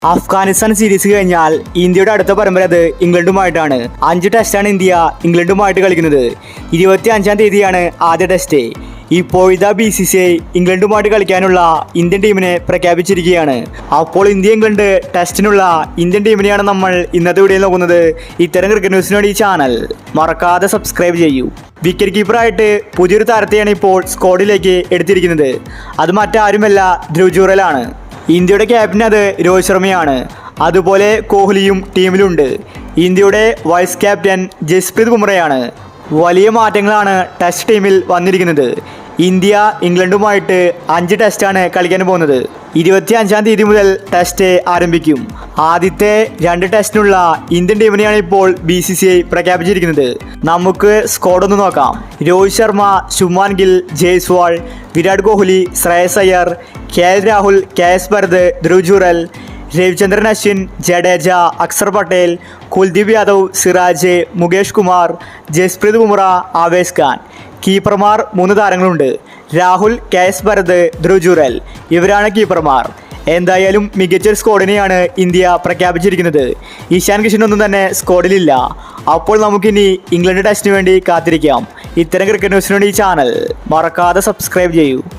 Afghanistan series കഴിഞ്ഞാൽ ഇന്ത്യയുടെ അടുത്ത പരമ്പര അത് ഇംഗ്ലണ്ടുമായിട്ടാണ്. 5 ടെസ്റ്റാണ് ഇന്ത്യ ഇംഗ്ലണ്ടുമായിട്ട് കളിക്കുന്നത്. 25-ാം തീയതിയാണ് ആദ്യ ടെസ്റ്റ്. ഇപ്പോഴത്തെ BCCI ഇംഗ്ലണ്ടുമായിട്ട് കളിക്കാനുള്ള ഇന്ത്യൻ ടീമിനെ പ്രഖ്യാപിച്ചിരിക്കുകയാണ്. അപ്പോൾ ഇന്ത്യ ഇംഗ്ലണ്ട് ടെസ്റ്റിനുള്ള ഇന്ത്യൻ ടീമിനെയാണ് നമ്മൾ ഇന്നത്തെ വീഡിയോയിൽ നോക്കുന്നത്. ഇത്തരം ക്രിക്കറ്റ് ന്യൂസിന് വേണ്ടി ഈ ചാനൽ മറക്കാതെ സബ്സ്ക്രൈബ് ചെയ്യൂ. വിക്കറ്റ് കീപ്പറായിട്ട് പുതിയൊരു താരത്തെയാണ് ഇപ്പോൾ സ്ക്വാഡിലേക്ക് എടുത്തിരിക്കുന്നത്. അത് മറ്റാരുമല്ല ധ്രുവ് ജുറലാണ്. ഇന്ത്യയുടെ ക്യാപ്റ്റൻ അത് രോഹിത് ശർമ്മയാണ്. അതുപോലെ കോഹ്ലിയും ടീമിലുണ്ട്. ഇന്ത്യയുടെ വൈസ് ക്യാപ്റ്റൻ ജസ്പ്രീത് ബുംറയാണ്. വലിയ മാറ്റങ്ങളാണ് ടെസ്റ്റ് ടീമിൽ വന്നിരിക്കുന്നത്. ഇന്ത്യ ഇംഗ്ലണ്ടുമായിട്ട് 5 ടെസ്റ്റാണ് കളിക്കാൻ പോകുന്നത്. 25-ാം തീയതി മുതൽ ടെസ്റ്റ് ആരംഭിക്കും. ആദ്യത്തെ 2 ടെസ്റ്റിനുള്ള ഇന്ത്യൻ ടീമിനെയാണ് ഇപ്പോൾ BCCI പ്രഖ്യാപിച്ചിരിക്കുന്നത്. നമുക്ക് സ്ക്വാഡ് ഒന്ന് നോക്കാം. Rohit Sharma, Shubman Gill, Jaiswal, Virat Kohli, Shreyas Iyer, KL Rahul, KS Bharat, Dhruv Jurel, Ravichandran Ashwin, Jadeja, Axar Patel, Kuldeep Yadav, Siraj, Mukesh Kumar, Jasprit Bumrah, Avesh Khan. കീപ്പർമാർ 3 താരങ്ങളുണ്ട്. Rahul, KS Bharat, Dhruv Jurel ഇവരാണ് കീപ്പർമാർ. എന്തായാലും മികച്ചൊരു സ്ക്വാഡിനെയാണ് ഇന്ത്യ പ്രഖ്യാപിച്ചിരിക്കുന്നത്. ഇഷാൻ കിഷൻ ഒന്നും തന്നെ സ്ക്വാഡിലില്ല. അപ്പോൾ നമുക്കിനി ഇംഗ്ലണ്ട് ടെസ്റ്റിന് വേണ്ടി കാത്തിരിക്കാം. ഇത്തരം ക്രിക്കറ്റ് ന്യൂസിന് വേണ്ടി ഈ ചാനൽ മറക്കാതെ സബ്സ്ക്രൈബ് ചെയ്യൂ.